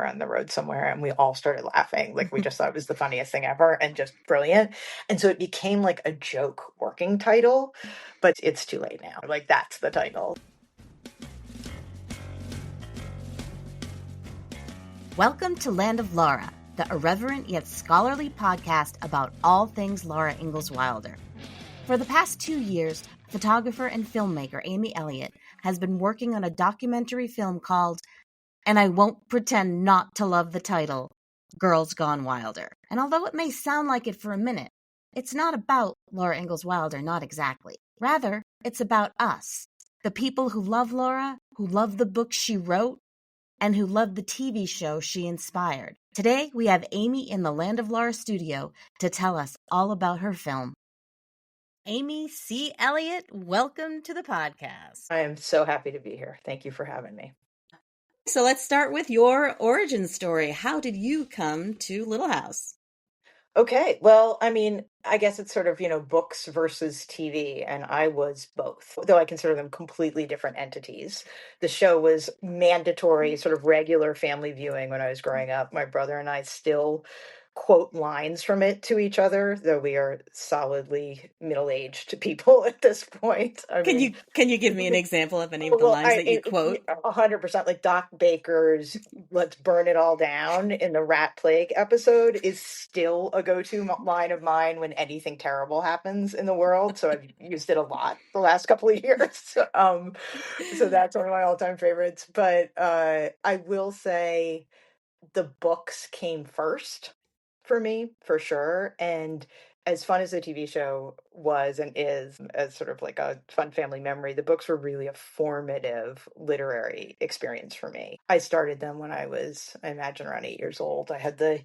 hamburger on the road somewhere, and we all started laughing. Like, we just thought it was the funniest thing ever and just brilliant. And so it became like a joke working title, but it's too late now. Like, that's the title. Welcome to Land of Laura, the irreverent yet scholarly podcast about all things Laura Ingalls Wilder. For the past 2 years, photographer and filmmaker Amy Elliott has been working on a documentary film called, and I won't pretend not to love the title, Girls Gone Wilder. And although it may sound like it for a minute, it's not about Laura Ingalls Wilder, not exactly. Rather, it's about us, the people who love Laura, who love the books she wrote, and who loved the TV show she inspired. Today, we have Amy in the Land of Laura studio to tell us all about her film. Amy C. Elliott, welcome to the podcast. I am so happy to be here. Thank you for having me. So let's start with your origin story. How did you come to Little House? Okay. Well, I mean, I guess it's sort of, books versus TV, and I was both, though I consider them completely different entities. The show was mandatory, sort of regular family viewing when I was growing up. My brother and I still quote lines from it to each other, though we are solidly middle-aged people at this point. Can you give me an example of any of the Well, lines that you quote? 100%, like Doc Baker's "Let's burn it all down" in the Rat Plague episode is still a go-to line of mine when anything terrible happens in the world. So I've used it a lot the last couple of years. So that's one of my all-time favorites. But I will say the books came first for me, for sure. And as fun as the TV show was and is, as sort of like a fun family memory, the books were really a formative literary experience for me. I started them when I was, I imagine, around 8 years old. I had the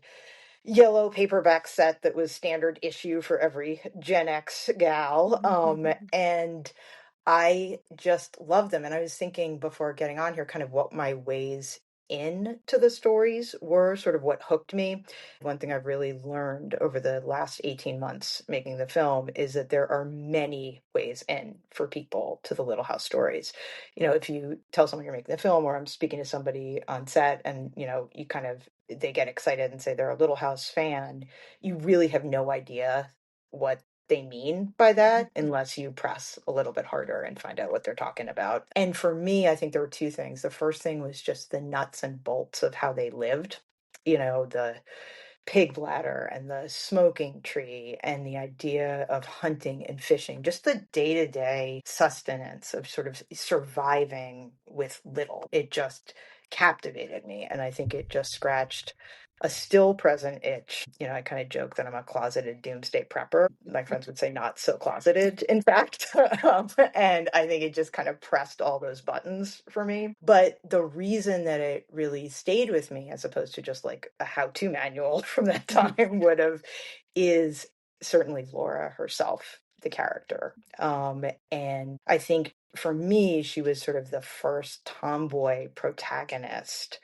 yellow paperback set that was standard issue for every Gen X gal. And I just love them. And I was thinking before getting on here kind of what my ways into the stories were, sort of what hooked me. One thing I've really learned over the last 18 months making the film is that there are many ways in for people to the Little House stories. If you tell someone you're making the film, or I'm speaking to somebody on set and, you kind of, they get excited and say they're a Little House fan, you really have no idea what they mean by that unless you press a little bit harder and find out what they're talking about. And for me, I think there were two things. The first thing was just the nuts and bolts of how they lived, the pig bladder and the smoking tree and the idea of hunting and fishing, just the day-to-day sustenance of sort of surviving with little. It just captivated me. And I think it just scratched a still present itch. I kind of joke that I'm a closeted doomsday prepper. My friends would say not so closeted, in fact. And I think it just kind of pressed all those buttons for me. But the reason that it really stayed with me, as opposed to just like a how-to manual from that time would have, is certainly Laura herself, the character. And I think for me, she was sort of the first tomboy protagonist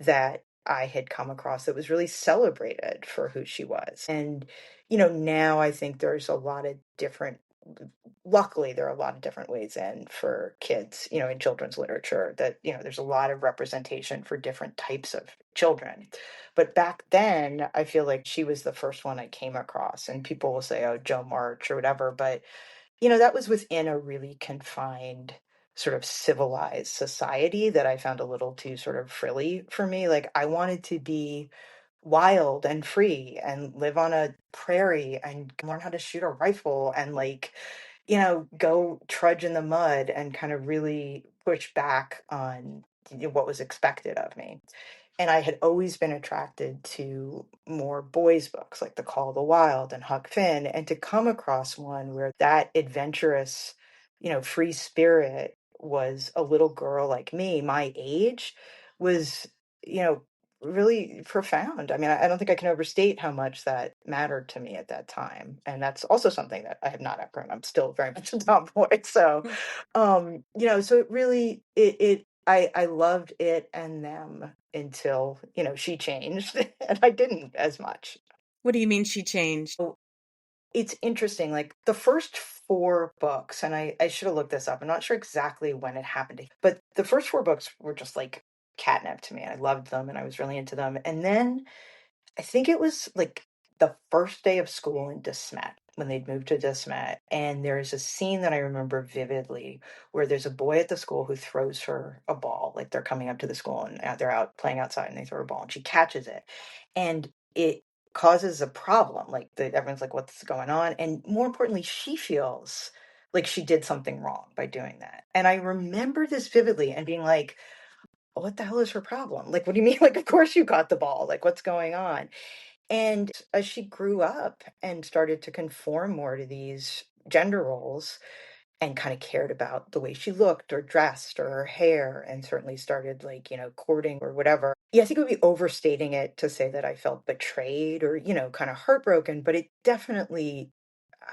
that I had come across that was really celebrated for who she was. And, now I think there's a lot of different, luckily, there are a lot of different ways in for kids, in children's literature that, there's a lot of representation for different types of children. But back then, I feel like she was the first one I came across. And people will say, oh, Jo March or whatever. But, that was within a really confined sort of civilized society that I found a little too sort of frilly for me. Like, I wanted to be wild and free and live on a prairie and learn how to shoot a rifle and go trudge in the mud and kind of really push back on what was expected of me. And I had always been attracted to more boys' books like The Call of the Wild and Huck Finn, and to come across one where that adventurous, free spirit was a little girl like me, my age, was, really profound. I mean, I don't think I can overstate how much that mattered to me at that time. And that's also something that I have not outgrown. I'm still very much a tomboy. So, so it really, I loved it and them until, she changed and I didn't as much. What do you mean she changed? It's interesting, like the first 4 books, and I should have looked this up. I'm not sure exactly when it happened, but the first 4 books were just like catnip to me. I loved them and I was really into them. And then I think it was like the first day of school in DeSmet when they'd moved to DeSmet. And there's a scene that I remember vividly where there's a boy at the school who throws her a ball. Like they're coming up to the school and they're out playing outside and they throw a ball and she catches it. And it causes a problem. Like everyone's like, what's going on? And more importantly, she feels like she did something wrong by doing that. And I remember this vividly and being like, what the hell is her problem? Like, what do you mean? Like, of course you caught the ball. Like, what's going on? And as she grew up and started to conform more to these gender roles and kind of cared about the way she looked or dressed or her hair and certainly started like, courting or whatever. Yeah, I think it would be overstating it to say that I felt betrayed or, kind of heartbroken, but it definitely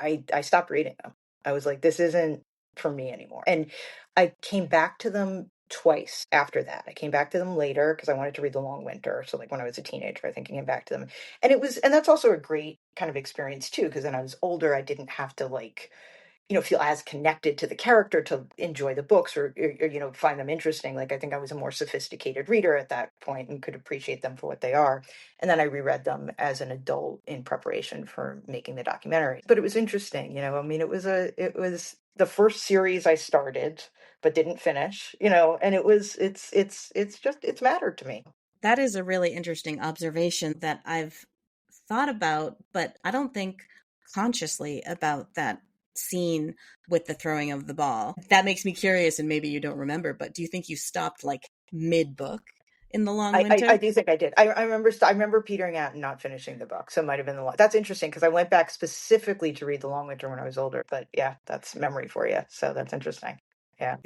I stopped reading them. I was like, this isn't for me anymore. And I came back to them twice after that. I came back to them later because I wanted to read The Long Winter. So like when I was a teenager, I think I came back to them. And that's also a great kind of experience too, because then I was older. I didn't have to like feel as connected to the character to enjoy the books or find them interesting. Like I think I was a more sophisticated reader at that point and could appreciate them for what they are. And then I reread them as an adult in preparation for making the documentary. But it was interesting, I mean, it was the first series I started but didn't finish, and it's mattered to me. That is a really interesting observation that I've thought about, but I don't think consciously about that scene with the throwing of the ball. That makes me curious, and maybe you don't remember, but do you think you stopped like mid book in The Long I Winter? do think I did. I remember petering out and not finishing the book. So it might have been that's interesting because I went back specifically to read The Long Winter when I was older. But yeah, that's memory for you. So that's interesting. Yeah.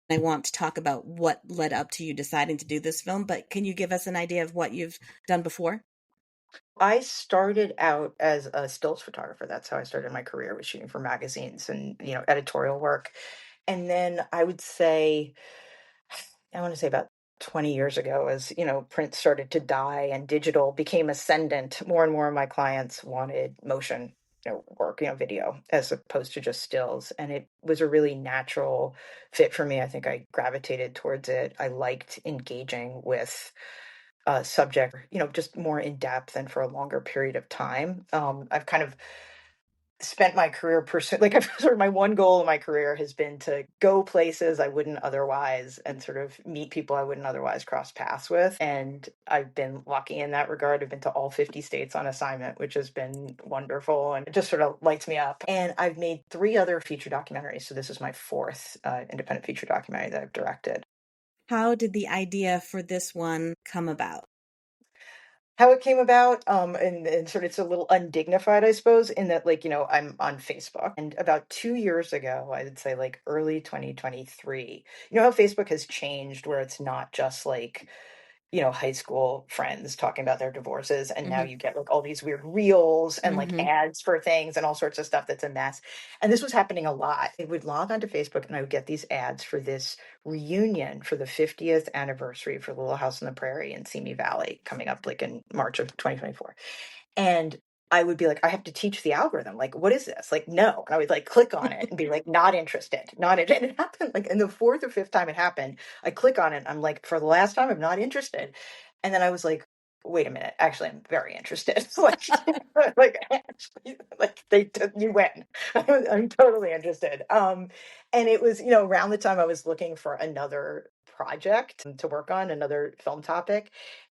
I want to talk about what led up to you deciding to do this film, but can you give us an idea of what you've done before? I started out as a stills photographer. That's how I started my career, was shooting for magazines and, editorial work. And then I want to say about 20 years ago, as, print started to die and digital became ascendant, more and more of my clients wanted motion, work, video, as opposed to just stills. And it was a really natural fit for me. I think I gravitated towards it. I liked engaging with subject, just more in depth and for a longer period of time. I've kind of spent my career like I've sort of my one goal in my career has been to go places I wouldn't otherwise and sort of meet people I wouldn't otherwise cross paths with. And I've been lucky in that regard. I've been to all 50 states on assignment, which has been wonderful and it just sort of lights me up. And I've made 3 other feature documentaries. So this is my fourth independent feature documentary that I've directed. How did the idea for this one come about? How it came about, and sort of it's a little undignified, I suppose, in that, like, I'm on Facebook. And about 2 years ago, I would say like early 2023, how Facebook has changed where it's not just like, high school friends talking about their divorces. And now Mm-hmm. you get like all these weird reels and like Mm-hmm. ads for things and all sorts of stuff that's a mess. And this was happening a lot. I would log onto Facebook and I would get these ads for this reunion for the 50th anniversary for Little House on the Prairie in Simi Valley coming up like in March of 2024. And I would be like, I have to teach the algorithm. Like, what is this? Like, no. And I would like click on it and be like, not interested, not it. And it happened like in the fourth or fifth time it happened. I click on it. And I'm like, for the last time, I'm not interested. And then I was like, wait a minute. Actually, I'm very interested. Like you win. I'm totally interested. And it was, around the time I was looking for another project to work on, another film topic.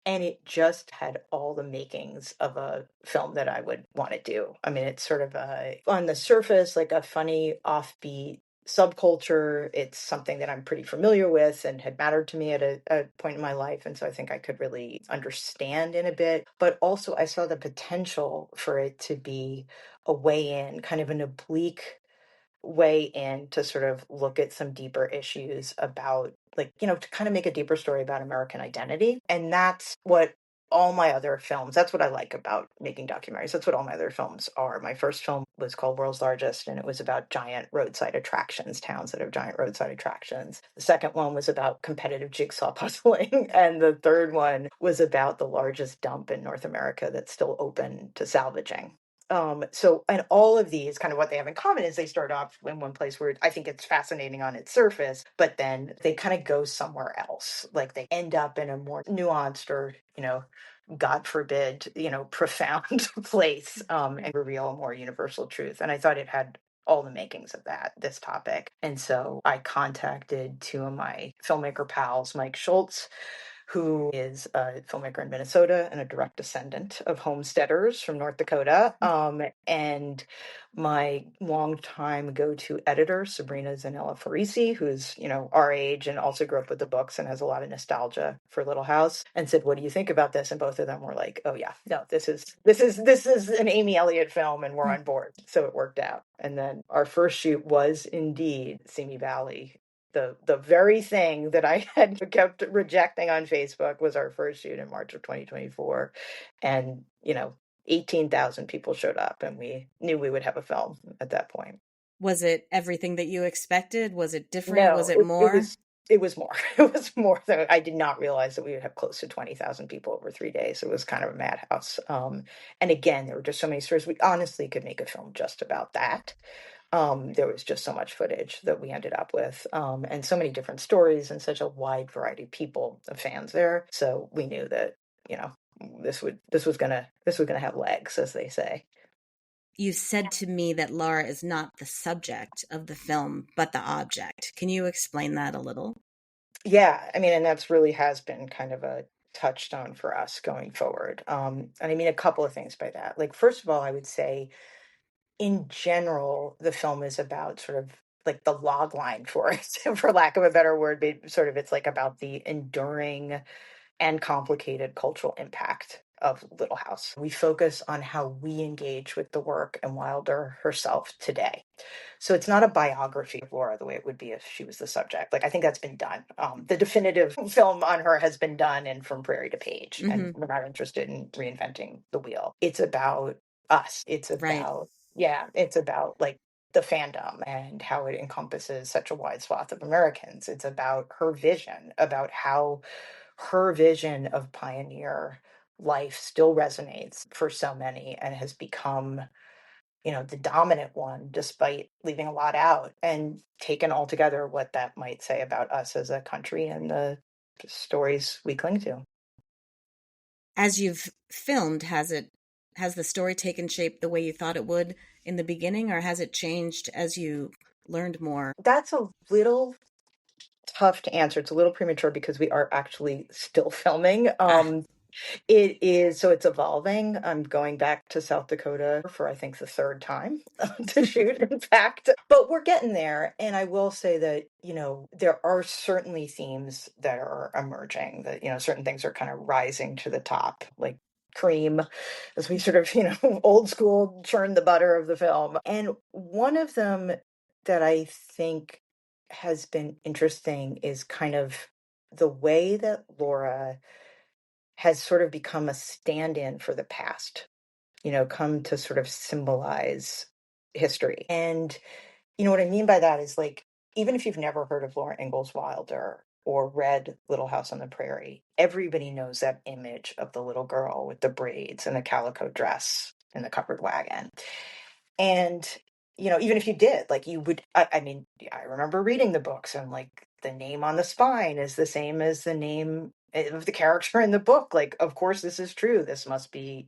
And it just had all the makings of a film that I would want to do. I mean, it's sort of on the surface, like a funny, offbeat subculture. It's something that I'm pretty familiar with and had mattered to me at a point in my life. And so I think I could really understand in a bit. But also, I saw the potential for it to be a way in, kind of an oblique way in to sort of look at some deeper issues about like, to kind of make a deeper story about American identity. And that's what all my other films, that's what I like about making documentaries. That's what all my other films are. My first film was called World's Largest, and it was about giant roadside attractions, towns that have giant roadside attractions. The second one was about competitive jigsaw puzzling. And the third one was about the largest dump in North America that's still open to salvaging. So, and all of these, kind of what they have in common is they start off in one place where I think it's fascinating on its surface, but then they kind of go somewhere else. Like they end up in a more nuanced or, God forbid, profound place, and reveal a more universal truth. And I thought it had all the makings of that, this topic. And so I contacted two of my filmmaker pals, Mike Schultz, who is a filmmaker in Minnesota and a direct descendant of homesteaders from North Dakota. And my longtime go-to editor, Sabrina Zanella Farisi, who's, our age and also grew up with the books and has a lot of nostalgia for Little House, and said, "What do you think about this?" And both of them were like, "Oh yeah, no, this is an Amy Elliott film and we're on board." So it worked out. And then our first shoot was indeed Simi Valley. The very thing that I had kept rejecting on Facebook was our first shoot in March of 2024. And, 18,000 people showed up and we knew we would have a film at that point. Was it everything that you expected? Was it different? Was No, it it more? was more. It was more than I did not realize that we would have close to 20,000 people over 3 days. It was kind of a madhouse. And again, there were just so many stories. We honestly could make a film just about that. There was just so much footage that we ended up with, and so many different stories and such a wide variety of people, of fans there. So we knew that, this was gonna have legs, as they say. You said to me that Laura is not the subject of the film, but the object. Can you explain that a little? Yeah, I mean, and that's really has been kind of a touchstone for us going forward. And I mean, a couple of things by that. Like, first of all, I would say in general, the film is about sort of like the log line for it, for lack of a better word, but sort of it's like about the enduring and complicated cultural impact of Little House. We focus on how we engage with the work and Wilder herself today. So it's not a biography of Laura the way it would be if she was the subject. Like, I think that's been done. The definitive film on her has been done and From Prairie to Page, and we're not interested in reinventing the wheel. It's about us. It's Right. about, yeah, it's about like the fandom and how it encompasses such a wide swath of Americans. It's about her vision, about how her vision of pioneer life still resonates for so many and has become, the dominant one, despite leaving a lot out, and taken altogether what that might say about us as a country and the stories we cling to. As you've filmed, has the story taken shape the way you thought it would in the beginning, or has it changed as you learned more? That's a little tough to answer. It's a little premature because we are actually still filming. Ah, It is, so it's evolving. I'm going back to South Dakota for I think the third time to shoot, in fact. But we're getting there. And I will say that, there are certainly themes that are emerging, that, certain things are kind of rising to the top, like cream, as we sort of, old school churn the butter of the film. And one of them that I think has been interesting is kind of the way that Laura has sort of become a stand-in for the past, come to sort of symbolize history. And what I mean by that is, like, even if you've never heard of Laura Ingalls Wilder or read Little House on the Prairie, everybody knows that image of the little girl with the braids and the calico dress in the covered wagon. And, even if you did, like, you would, I mean, I remember reading the books and, like, the name on the spine is the same as the name of the character in the book. Like, of course, this is true. This must be,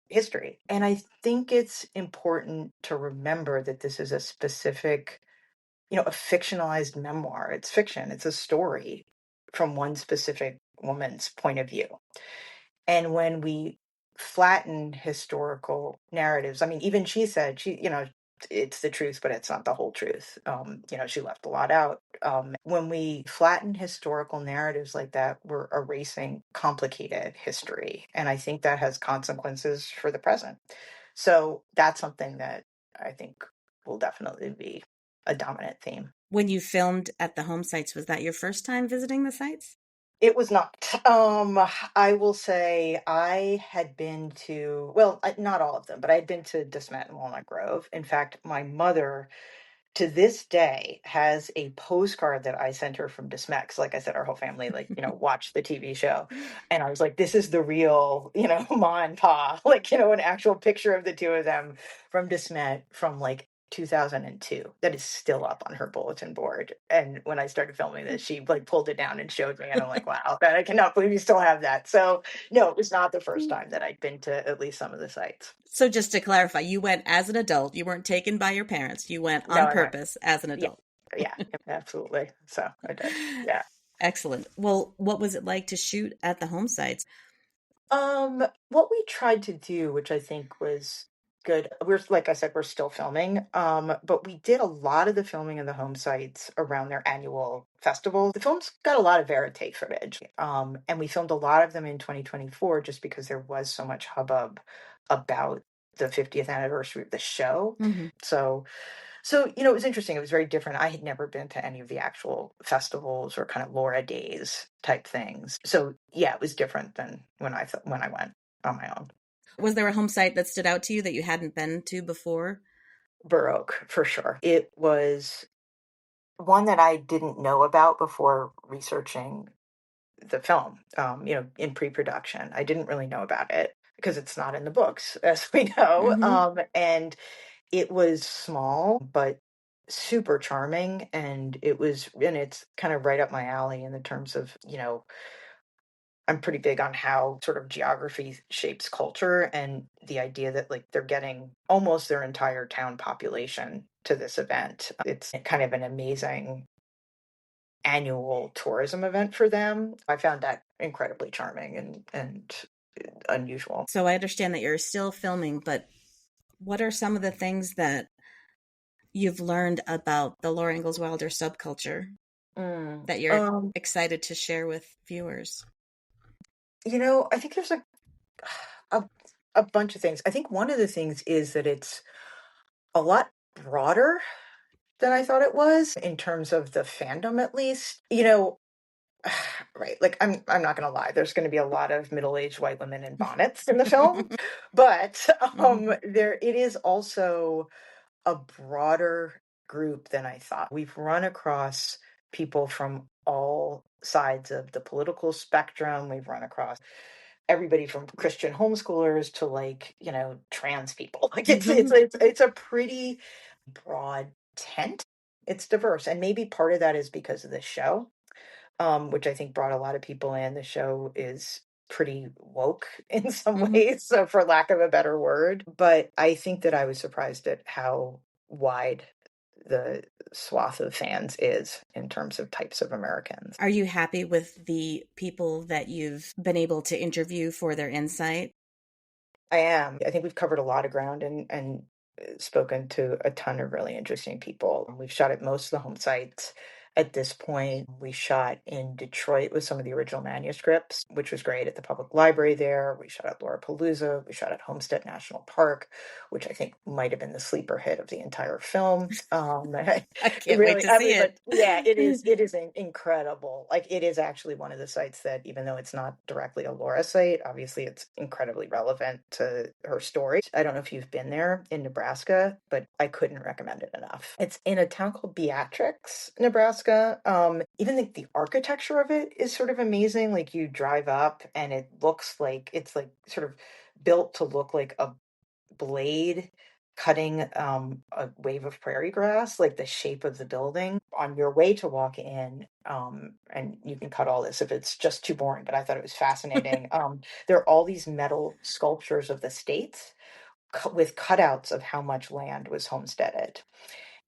history. And I think it's important to remember that this is a specific, a fictionalized memoir. It's fiction, it's a story from one specific woman's point of view. And when we flatten historical narratives, I mean, even she said, it's the truth, but it's not the whole truth. She left a lot out. When we flatten historical narratives like that, we're erasing complicated history. And I think that has consequences for the present. So that's something that I think will definitely be a dominant theme. when you filmed at the home sites, was that your first time visiting the sites? It was not. I will say I had been to, well, not all of them, but I had been to DeSmet and Walnut Grove. In fact, my mother to this day has a postcard that I sent her from Desmet. 'Cause like I said, our whole family, like, watched the TV show. And I was like, this is the real, Ma and Pa, like, an actual picture of the two of them from Desmet from like 2002 that is still up on her bulletin board. And when I started filming this, she like pulled it down and showed me, and I'm like, wow, I cannot believe you still have that. So no, it was not the first time that I'd been to at least some of the sites. So just to clarify, you went as an adult. You weren't taken by your parents. You went No, on I went. purpose as an Yeah, adult. yeah, absolutely. So I did. Yeah. Excellent. Well, what was it like to shoot at the home sites? What we tried to do, which I think was good, like I said, we're still filming. But we did a lot of the filming in the home sites around their annual festival. The film's got a lot of verite footage. And we filmed a lot of them in 2024 just because there was so much hubbub about the 50th anniversary of the show. Mm-hmm. So, it was interesting. It was very different. I had never been to any of the actual festivals or kind of Laura Days type things. So, yeah, it was different than when I went on my own. Was there a home site that stood out to you that you hadn't been to before? Baroque, for sure. It was one that I didn't know about before researching the film, in pre-production. I didn't really know about it because it's not in the books, as we know. Mm-hmm. And it was small, but super charming, and it's kind of right up my alley in the terms of, I'm pretty big on how sort of geography shapes culture, and the idea that like they're getting almost their entire town population to this event. It's kind of an amazing annual tourism event for them. I found that incredibly charming and unusual. So I understand that you're still filming, but what are some of the things that you've learned about the Laura Ingalls Wilder subculture Mm. that you're excited to share with viewers? I think there's a a bunch of things. I think one of the things is that it's a lot broader than I thought it was in terms of the fandom, at least. Right. Like I'm not gonna lie, there's gonna be a lot of middle-aged white women in bonnets in the film. But there it is also a broader group than I thought. We've run across people from all sides of the political spectrum. We've run across everybody from Christian homeschoolers to like, trans people. Like it's a pretty broad tent. It's diverse. And maybe part of that is because of the show, which I think brought a lot of people in. The show is pretty woke in some ways, so for lack of a better word. But I think that I was surprised at how wide the swath of fans is in terms of types of Americans. Are you happy with the people that you've been able to interview for their insight? I am. I think we've covered a lot of ground and spoken to a ton of really interesting people. We've shot at most of the home sites. At this point, we shot in Detroit with some of the original manuscripts, which was great, at the public library there. We shot at Laura Palooza. We shot at Homestead National Park, which I think might have been the sleeper hit of the entire film. I can't wait Really, to see it. yeah, it is. It is incredible. Like it is actually one of the sites that, even though it's not directly a Laura site, obviously it's incredibly relevant to her story. I don't know if you've been there in Nebraska, but I couldn't recommend it enough. It's in a town called Beatrix, Nebraska. Even the architecture of it is sort of amazing. Like you drive up and it looks like it's like sort of built to look like a blade cutting a wave of prairie grass, like the shape of the building. On your way to walk in, and you can cut all this if it's just too boring, but I thought it was fascinating. There are all these metal sculptures of the states with cutouts of how much land was homesteaded.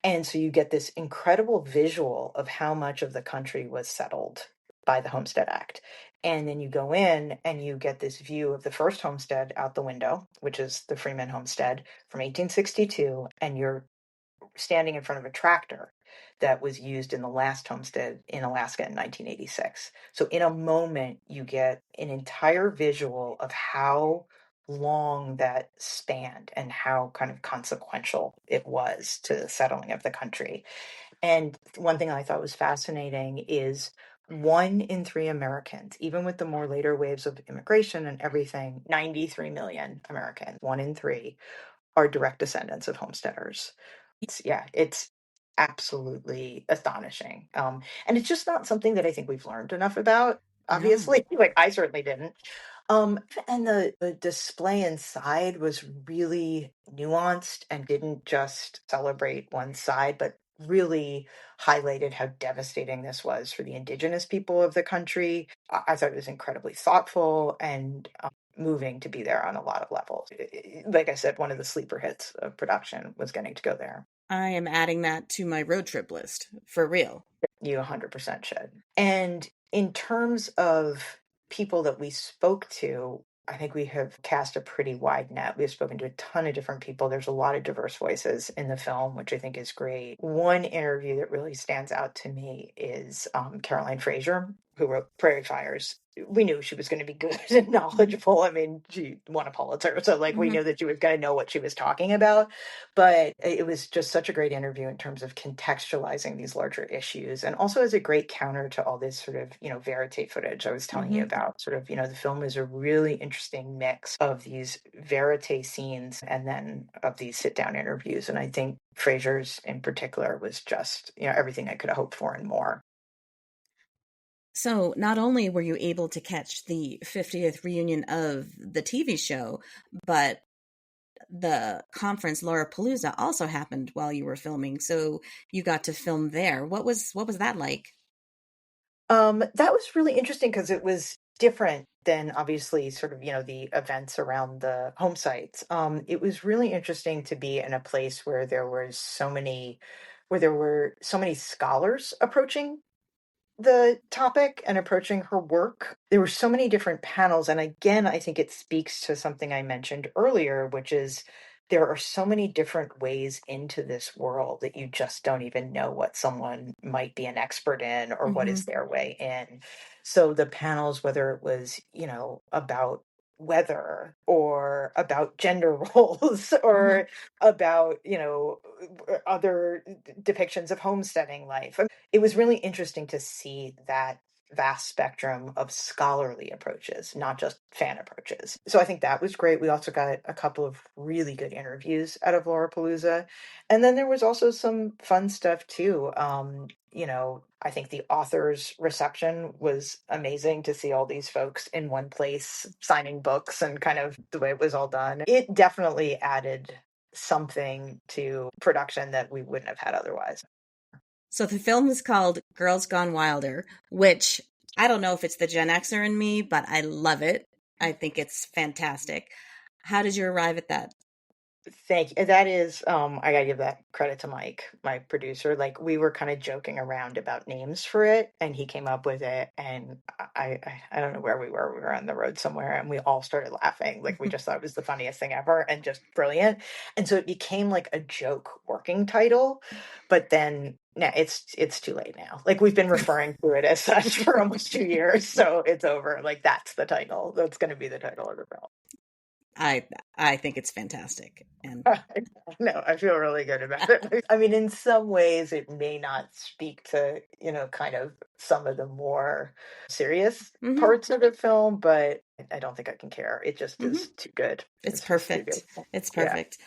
And so you get this incredible visual of how much of the country was settled by the Homestead Act. And then you go in and you get this view of the first homestead out the window, which is the Freeman Homestead from 1862. And you're standing in front of a tractor that was used in the last homestead in Alaska in 1986. So in a moment, you get an entire visual of how long that spanned and how kind of consequential it was to the settling of the country. And one thing I thought was fascinating is 1 in 3 Americans, even with the more later waves of immigration and everything, 93 million Americans, 1 in 3 are direct descendants of homesteaders. It's absolutely astonishing. And it's just not something that I think we've learned enough about, No. obviously. Like, I certainly didn't. And the display inside was really nuanced and didn't just celebrate one side, but really highlighted how devastating this was for the indigenous people of the country. I thought it was incredibly thoughtful and moving to be there on a lot of levels. Like I said, one of the sleeper hits of production was getting to go there. I am adding that to my road trip list for real. You 100% should. And in terms of people that we spoke to, I think we have cast a pretty wide net. We've spoken to a ton of different people. There's a lot of diverse voices in the film, which I think is great. One interview that really stands out to me is Caroline Fraser, who wrote Prairie Fires. We knew she was going to be good and Mhm. knowledgeable. I mean, she won a Pulitzer, so like we Mhm. knew that she was going to know what she was talking about. But it was just such a great interview in terms of contextualizing these larger issues, and also as a great counter to all this sort of, verite footage I was telling you Mhm. about. Sort of, the film is a really interesting mix of these verite scenes and then of these sit down interviews. And I think Fraser's in particular was just, everything I could have hoped for and more. So, not only were you able to catch the 50th reunion of the TV show, but the conference Laurapalooza also happened while you were filming. So, you got to film there. What was that like? That was really interesting because it was different than obviously sort of, the events around the home sites. It was really interesting to be in a place where there were so many scholars approaching the topic and approaching her work. There were so many different panels. And again, I think it speaks to something I mentioned earlier, which is there are so many different ways into this world that you just don't even know what someone might be an expert in or what Hmm. is their way in. So the panels, whether it was, about weather or about gender roles Hmm. or about, other depictions of homesteading life. It was really interesting to see that vast spectrum of scholarly approaches, not just fan approaches. So I think that was great. We also got a couple of really good interviews out of Laura Palooza. And then there was also some fun stuff too. I think the author's reception was amazing to see all these folks in one place signing books and kind of the way it was all done. It definitely added something to production that we wouldn't have had otherwise. So, the film is called Girls Gone Wilder, which I don't know if it's the Gen Xer in me, but I love it. I think it's fantastic. How did you arrive at that? Thank you. That is, I gotta give that credit to Mike, my producer. Like we were kind of joking around about names for it, and he came up with it. And I don't know where we were. We were on the road somewhere, and we all started laughing. Like we just thought it was the funniest thing ever, and just brilliant. And so it became like a joke working title. But then, now it's too late now. Like we've been referring to it as such for almost 2 years, so it's over. Like that's the title. That's going to be the title of the film. I I think it's fantastic. And No, I feel really good about it. I mean, in some ways, it may not speak to, kind of some of the more serious mhm, parts of the film, but I don't think I can care. It just mhm. is too good. It's It's just too perfect. good. It's Yeah. perfect.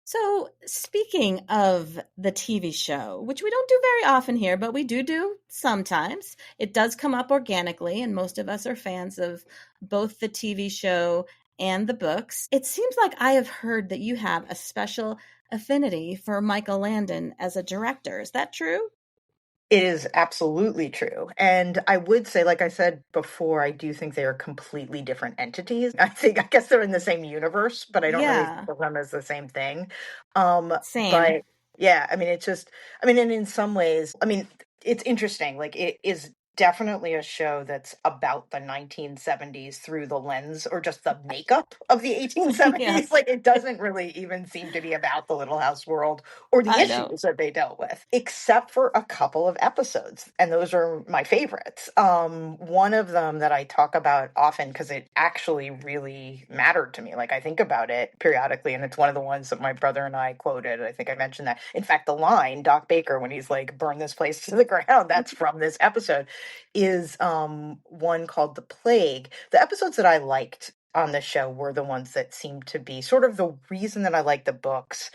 So, speaking of the TV show, which we don't do very often here, but we do sometimes, it does come up organically, and most of us are fans of both the TV show and the books. It seems like I have heard that you have a special affinity for Michael Landon as a director. Is that true? It is absolutely true. And I would say, like I said before, I do think they are completely different entities. I guess they're in the same universe, but I don't really think Yeah, of them as the same thing. same. But yeah, I mean, and in some ways, I mean, it's interesting. Like, it is definitely a show that's about the 1970s through the lens or just the makeup of the Yeah, 1870s. Like, it doesn't really even seem to be about the Little House world or the I know. issues that they dealt with, except for a couple of episodes. And those are my favorites. One of them that I talk about often because it actually really mattered to me. Like I think about it periodically, and it's one of the ones that my brother and I quoted. I think I mentioned that. In fact, the line, Doc Baker, when he's like, burn this place to the ground, that's from this episode, is one called The Plague. The episodes that I liked on the show were the ones that seemed to be sort of the reason that I like the books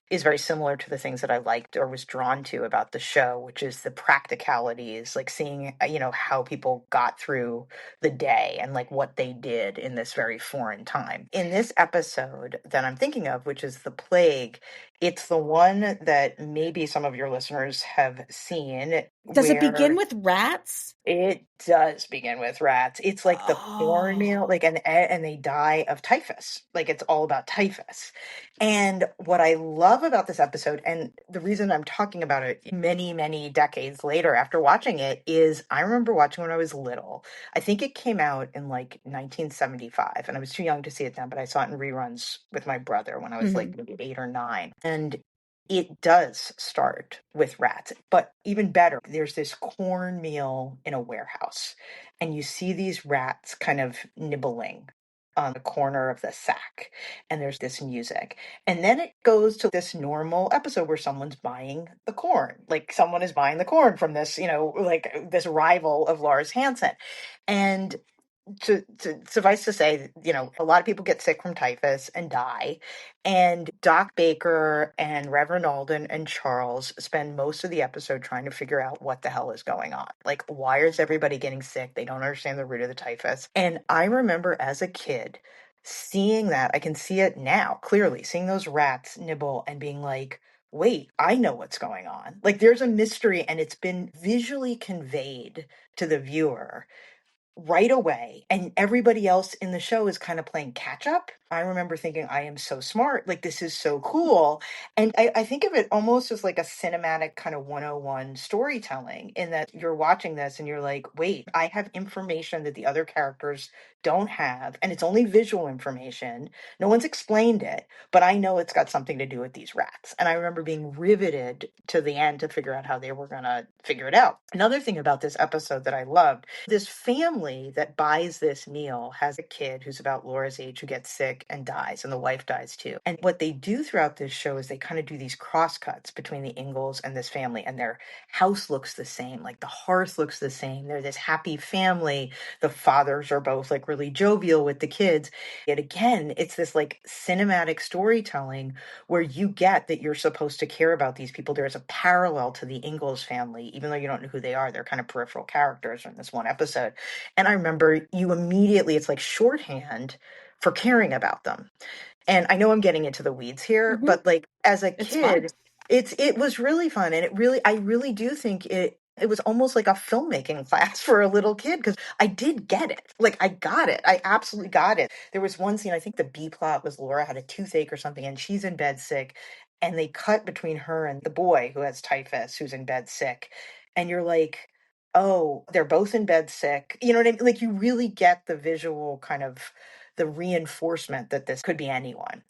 is very similar to the things that I liked or was drawn to about the show, which is the practicalities, like seeing, how people got through the day and like what they did in this very foreign time. In this episode that I'm thinking of, which is the plague, it's the one that maybe some of your listeners have seen Does it begin where with rats? it does begin with rats. It's like the cornmeal, Oh. like, and they die of typhus. Like it's all about typhus. And what I love about this episode, and the reason I'm talking about it many, many decades later after watching it, is I remember watching when I was little. I think it came out in like 1975, and I was too young to see it then, but I saw it in reruns with my brother when I was like Mhm. maybe 8 or 9. And it does start with rats, but even better, there's this cornmeal in a warehouse, and you see these rats kind of nibbling on the corner of the sack, and there's this music. And then it goes to this normal episode where someone's buying the corn. Like someone is buying the corn from this, like this rival of Lars Hansen. And to suffice to say, a lot of people get sick from typhus and die. And Doc Baker and Reverend Alden and Charles spend most of the episode trying to figure out what the hell is going on. Like, why is everybody getting sick? They don't understand the root of the typhus. And I remember as a kid seeing that. I can see it now clearly, seeing those rats nibble and being like, wait, I know what's going on. Like, there's a mystery, and it's been visually conveyed to the viewer right away, and everybody else in the show is kind of playing catch up. I remember thinking, I am so smart, like this is so cool. And I think of it almost as like a cinematic kind of 101 storytelling, in that you're watching this and you're like, wait, I have information that the other characters don't have, and it's only visual information. No one's explained it, but I know it's got something to do with these rats. And I remember being riveted to the end to figure out how they were going to figure it out. Another thing about this episode that I loved, this family that buys this meal has a kid who's about Laura's age who gets sick and dies, and the wife dies too. And what they do throughout this show is they kind of do these cross cuts between the Ingalls and this family, and their house looks the same, like the hearth looks the same. They're this happy family. The fathers are both like really jovial with the kids. And again, it's this like cinematic storytelling where you get that you're supposed to care about these people. There's a parallel to the Ingalls family, even though you don't know who they are. They're kind of peripheral characters in this one episode. And I remember you immediately, it's like shorthand for caring about them. And I know I'm getting into the weeds here, Mhm. but like as a It's fun. kid, it was really fun. And I really do think it was almost like a filmmaking class for a little kid, because I did get it. Like I got it. I absolutely got it. There was one scene, I think the B plot was Laura had a toothache or something, and she's in bed sick. And they cut between her and the boy who has typhus, who's in bed sick. And you're like, oh, they're both in bed sick. You know what I mean? Like you really get the visual kind of the reinforcement that this could be anyone.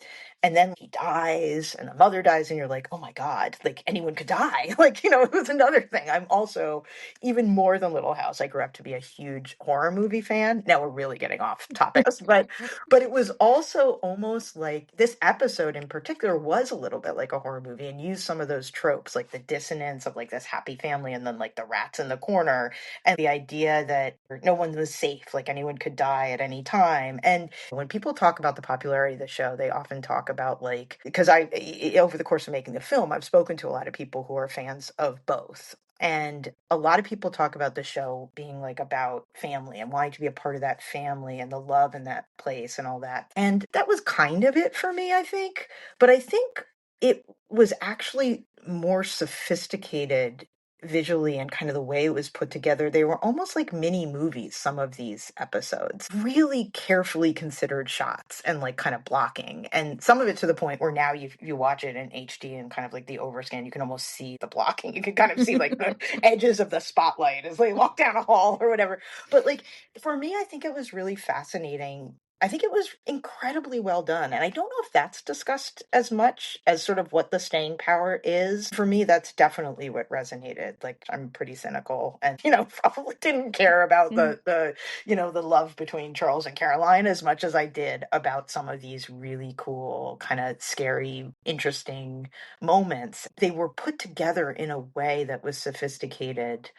And then he dies and the mother dies, and you're like, oh my God, like anyone could die. Like, it was another thing. I'm also, even more than Little House, I grew up to be a huge horror movie fan. Now we're really getting off topics, but it was also almost like this episode in particular was a little bit like a horror movie, and used some of those tropes, like the dissonance of like this happy family and then like the rats in the corner, and the idea that no one was safe, like anyone could die at any time. And when people talk about the popularity of the show, they often talk about, like, because over the course of making the film, I've spoken to a lot of people who are fans of both. And a lot of people talk about the show being like about family and wanting to be a part of that family and the love in that place and all that. And that was kind of it for me, I think. But I think it was actually more sophisticated visually, and kind of the way it was put together. They were almost like mini movies, some of these episodes. Really carefully considered shots and like kind of blocking. And some of it to the point where now you watch it in HD and kind of like the overscan, you can almost see the blocking. You can kind of see like the edges of the spotlight as they walk down a hall or whatever. But like for me, I think it was really fascinating. I think it was incredibly well done. And I don't know if that's discussed as much as sort of what the staying power is. For me, that's definitely what resonated. Like I'm pretty cynical and, probably didn't care about Mhm. the love between Charles and Caroline as much as I did about some of these really cool, kind of scary, interesting moments. They were put together in a way that was sophisticated,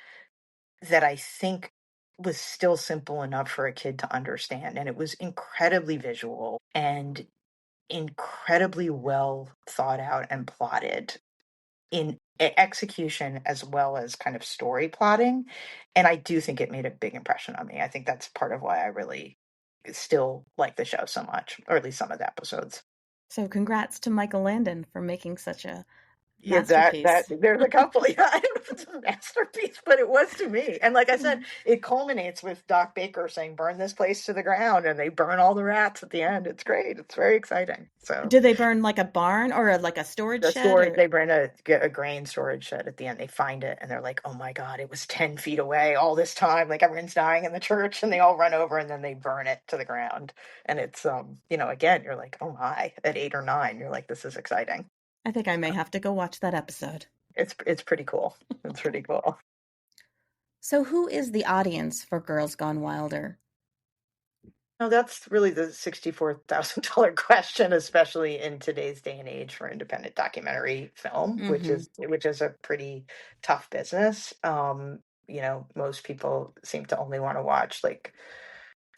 that I think was still simple enough for a kid to understand. And it was incredibly visual. And incredibly well thought out and plotted in execution as well as kind of story plotting. And I do think it made a big impression on me. I think that's part of why I really still like the show so much, or at least some of the episodes. So congrats to Michael Landon for making such a Yeah, that masterpiece. there's a couple. Yeah, I don't know if it's a masterpiece, but it was to me. And like I said, it culminates with Doc Baker saying, "Burn this place to the ground," and they burn all the rats at the end. It's great. It's very exciting. So Did they burn like a barn or like a storage the shed storage, or they burn get a grain storage shed at the end. They find it and they're like, "Oh my God, it was 10 feet away all this time." Like everyone's dying in the church, and they all run over and then they burn it to the ground. And it's again, you're like, "Oh my," at 8 or 9, you're like, "This is exciting." I think I may have to go watch that episode. It's pretty cool. It's pretty cool. So who is the audience for Girls Gone Wilder? No, that's really the $64,000 question, especially in today's day and age for independent documentary film, Mm-hmm. which is a pretty tough business. Most people seem to only want to watch like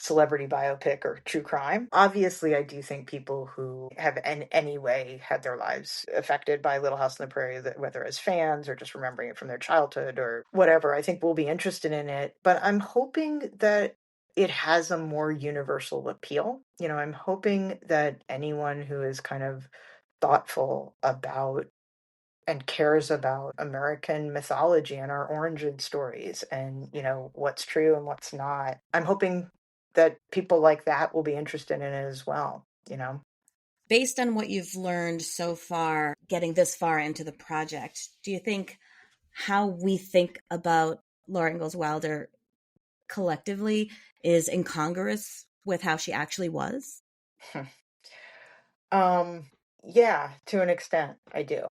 celebrity biopic or true crime. Obviously, I do think people who have in any way had their lives affected by Little House on the Prairie, that whether as fans or just remembering it from their childhood or whatever, I think will be interested in it. But I'm hoping that it has a more universal appeal. I'm hoping that anyone who is kind of thoughtful about and cares about American mythology and our origin stories and, what's true and what's not. I'm hoping that people like that will be interested in it as well. Based on what you've learned so far, getting this far into the project, do you think how we think about Laura Ingalls Wilder collectively is incongruous with how she actually was? um, yeah, to an extent, I do.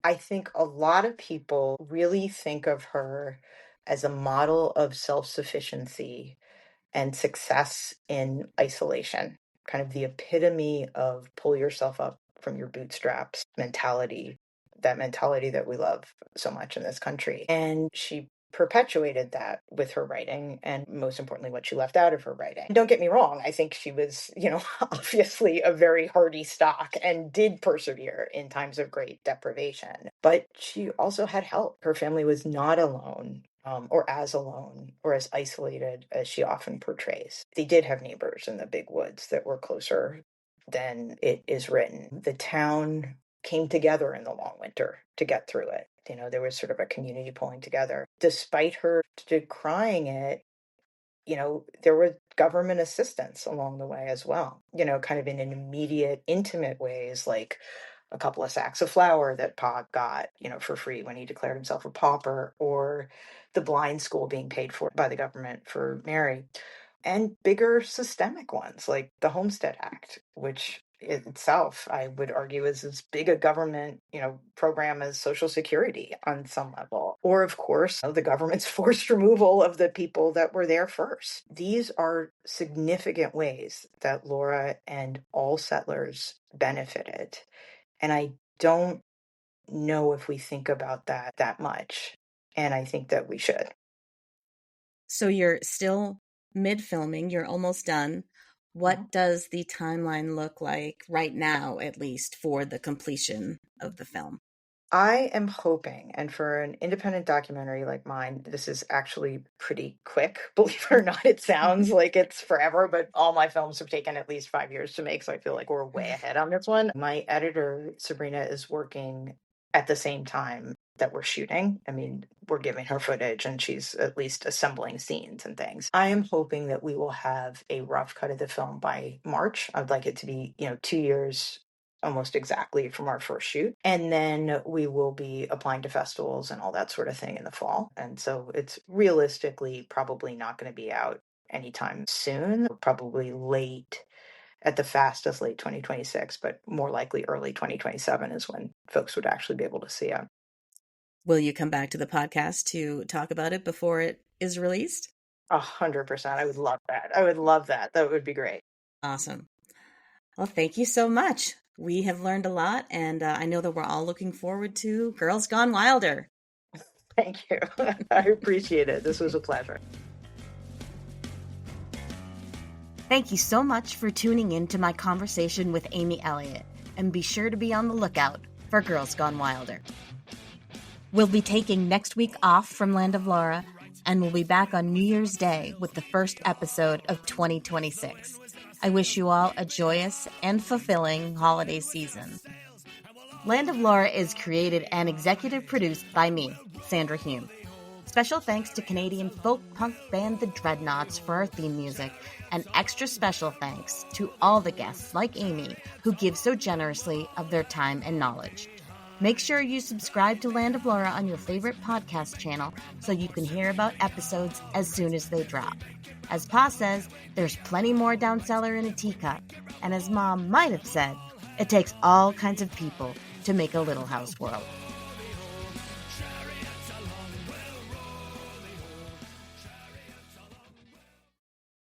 I think a lot of people really think of her as a model of self-sufficiency and success in isolation, kind of the epitome of pull yourself up from your bootstraps mentality, that mentality that we love so much in this country. And she perpetuated that with her writing, and most importantly what she left out of her writing. Don't get me wrong, I think she was, obviously a very hardy stock and did persevere in times of great deprivation, but she also had help. Her family was not alone, alone or as isolated as she often portrays. They did have neighbors in the big woods that were closer than it is written. The town came together in the long winter to get through it. There was sort of a community pulling together. Despite her decrying it, there was government assistance along the way as well, kind of in an immediate, intimate ways, like a couple of sacks of flour that Pa got, for free when he declared himself a pauper, or the blind school being paid for by the government for Mary, and bigger systemic ones like the Homestead Act, which itself, I would argue, is as big a government, program as Social Security on some level. Or, of course, the government's forced removal of the people that were there first. These are significant ways that Laura and all settlers benefited. And I don't know if we think about that much. And I think that we should. So you're still mid filming, you're almost done. What does the timeline look like right now, at least, for the completion of the film? I am hoping, and for an independent documentary like mine, this is actually pretty quick. Believe it or not, it sounds like it's forever, but all my films have taken at least 5 years to make, so I feel like we're way ahead on this one. My editor, Sabrina, is working at the same time that we're shooting. I mean, we're giving her footage and she's at least assembling scenes and things. I am hoping that we will have a rough cut of the film by March. I'd like it to be, 2 years almost exactly from our first shoot. And then we will be applying to festivals and all that sort of thing in the fall. And so it's realistically probably not going to be out anytime soon, probably at the fastest late 2026, but more likely early 2027 is when folks would actually be able to see it. Will you come back to the podcast to talk about it before it is released? 100%. I would love that. I would love that. That would be great. Awesome. Well, thank you so much. We have learned a lot, and I know that we're all looking forward to Girls Gone Wilder. Thank you. I appreciate it. This was a pleasure. Thank you so much for tuning in to my conversation with Amy Elliott, and be sure to be on the lookout for Girls Gone Wilder. We'll be taking next week off from Land of Laura, and we'll be back on New Year's Day with the first episode of 2026. I wish you all a joyous and fulfilling holiday season. Land of Laura is created and executive produced by me, Sandra Hume. Special thanks to Canadian folk punk band The Dreadnaughts for our theme music, and extra special thanks to all the guests like Amy who give so generously of their time and knowledge. Make sure you subscribe to Land of Laura on your favorite podcast channel so you can hear about episodes as soon as they drop. As Pa says, there's plenty more down cellar in a teacup, and as Mom might have said, it takes all kinds of people to make a little house world.